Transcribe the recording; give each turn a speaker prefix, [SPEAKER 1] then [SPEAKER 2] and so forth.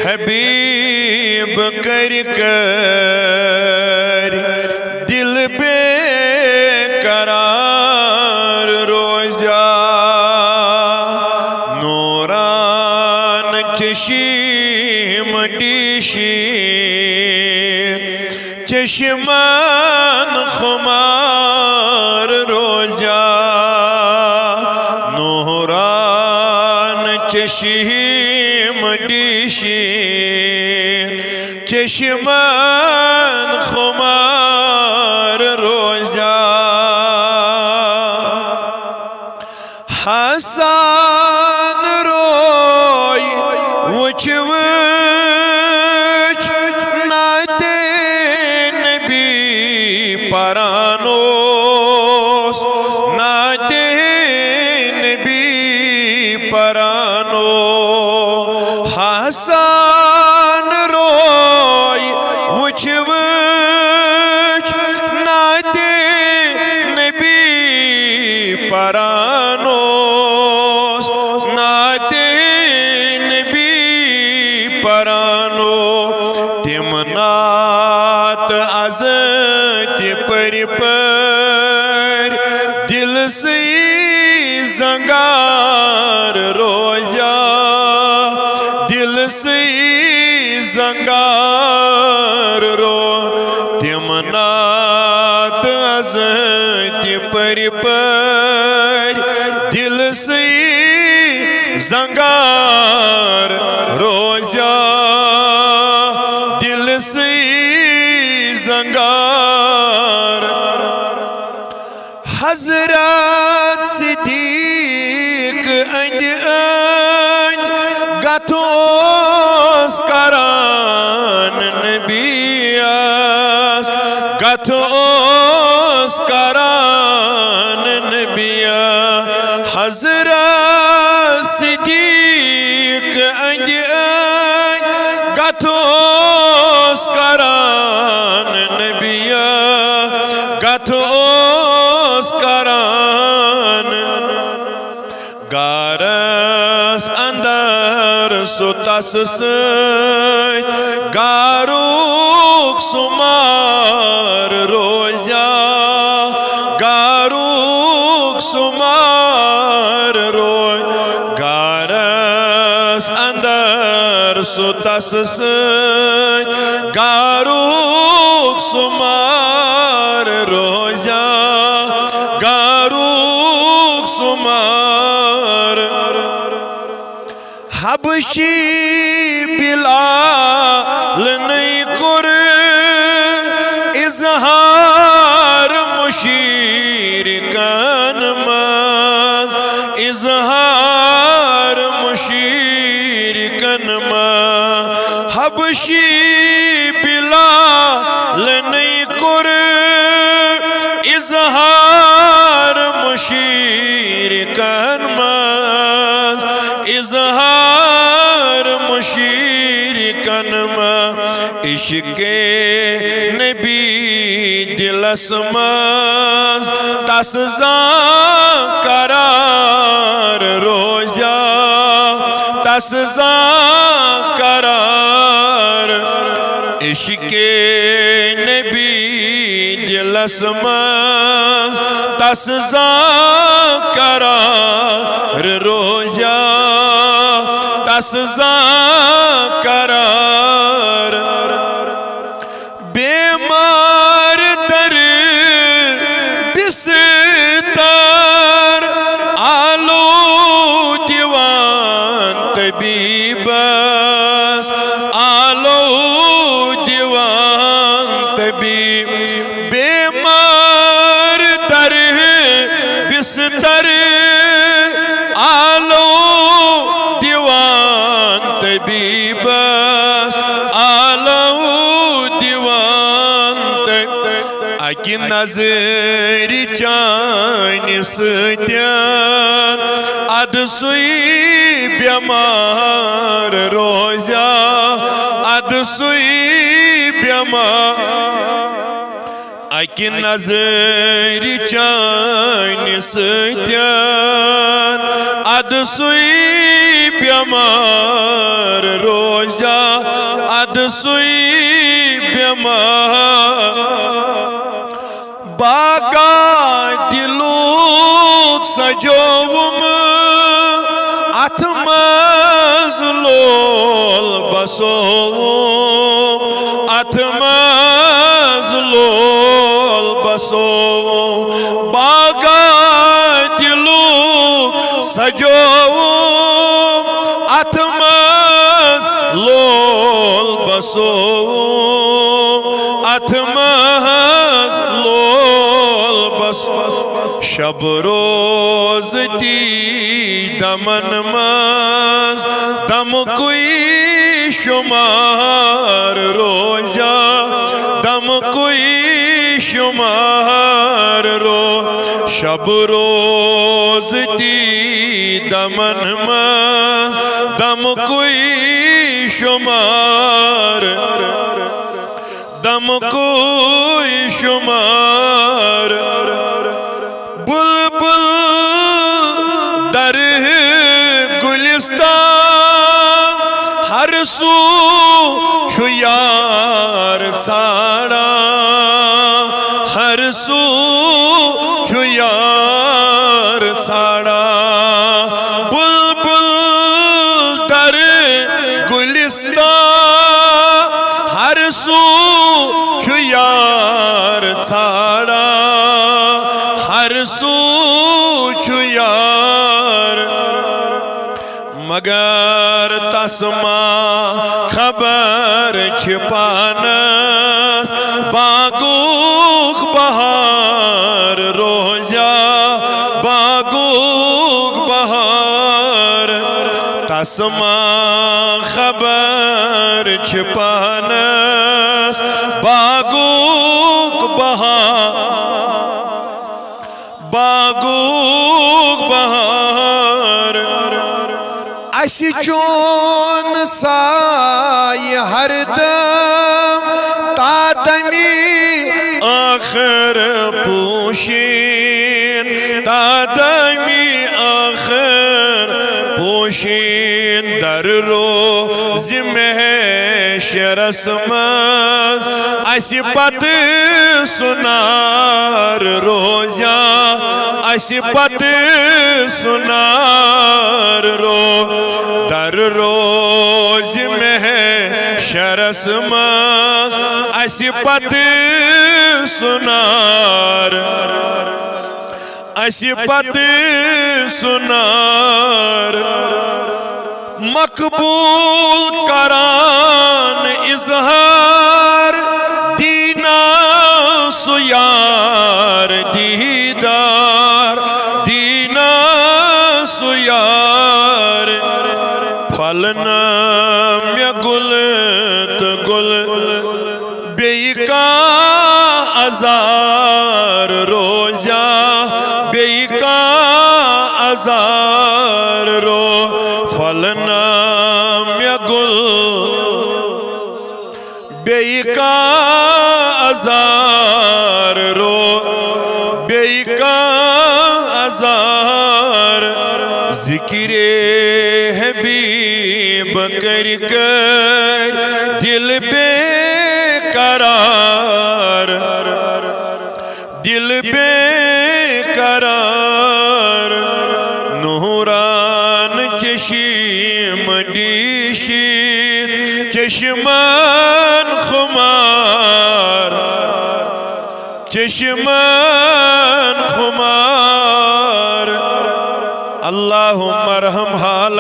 [SPEAKER 1] हबीब कर कर दिल बेकरार रोजा नूरान चशीम डीशीर चश्मान खुमार रोजा नूरान चशीम डीशीर चश्मान खुमार रोजा हसन रोय वुच वुच नाते नबी परानोस नाते नबी परानो हसन रोय वुच वुच नाते नबी परानोस नाते नबी परानो तिम नात अज़त पर दिल से ज़ंगार रोजा दिल से ज़ंगार रो तिम नात अज़त पर दिल से ज़ंगार रोजा दिल से ज़ंगार हज़रत सिद्दीक़ अंद अंद गथोस करान नबियास गथोस करान नबिया हज़रत सिद्दीक़ अंद अंद गथोस करान नबिया गथोस करान गारस अंदर सुतस गारुक सुमार रोजा गारुक सुमार रो गारस अंदर सुतस गारुक सुमार रोजा गारुक सुमार हबशी बिलाल नहीं कुर इजहार मुशीरिकन मज इजहार मुशीरिकन मज हबशी बिलाल नहीं कुर इजहार मुशीरिकन मज इजहार मुशीरिकन मज इश्क़े नबी दिलस मज तस करार रोजा तस करार इश्क़े नबी दिलस मज तस करार रोजा तस करार बेमार दर बिस्तर आलो दीवान तबीबस आलो दीवान तबीब बेमार दर बिस्तर आलो दीवान तबीबस आलो दीवान अकि नजर चान सत्यान अद सुई बेमार रोजा अद सुई बेमार अकि नजर चान सत्यान अद सुई बेमार रोजा रोजा अदसुई बेमार बागा दिलूक सजोवुम अथमज लोल बसोवुम अथमज लोल बसोवुम बागा दिलूक सजोवुम अथमज लोल बसोवुम अथमज लोल बसोवुम शब रोज दी दमन मज दम कोई शुमार रोजा दम कोई शुमार रो शब रोज दी दमन मज दम कोई शुमार दम कोई शुमार बुलबुल दर गुलिस्तान हर सू छु यार छाड़ा हर सू छु यार छाड़ा बुलबुल दर गुलिस्तान हर सू छु यार छाड़ा हर सू छु यार मगर तस्मा खबर छिपानस बागुक बहार रोजा बागुक बहार तस्मा खबर छिपानस बागुक बहार बागुक बहार असी चोन साय हरदम तादमी आखिर पोशीन तादमी आखिर पोशीन दर रोज महशरस मज असी पत सुनार रोजा असी पत सुनार रो दर रोज महशरस मज असी पत सुनार असी पत सुनार मकबूल करान इजहार दीना सुयार दीदार दीना सुयार फलना में गुल तो गुल बेका अजार रोजा बेका अजार रो फलना में गुल बेका अजार रो बेका अजार जिक्रे हबीब कर कर दिल बेकरार दिल बेकरार नूरान चशीम डीशी चश्मन खुमार चश्मन खुमार अल्लाहुम्मा रहम हाल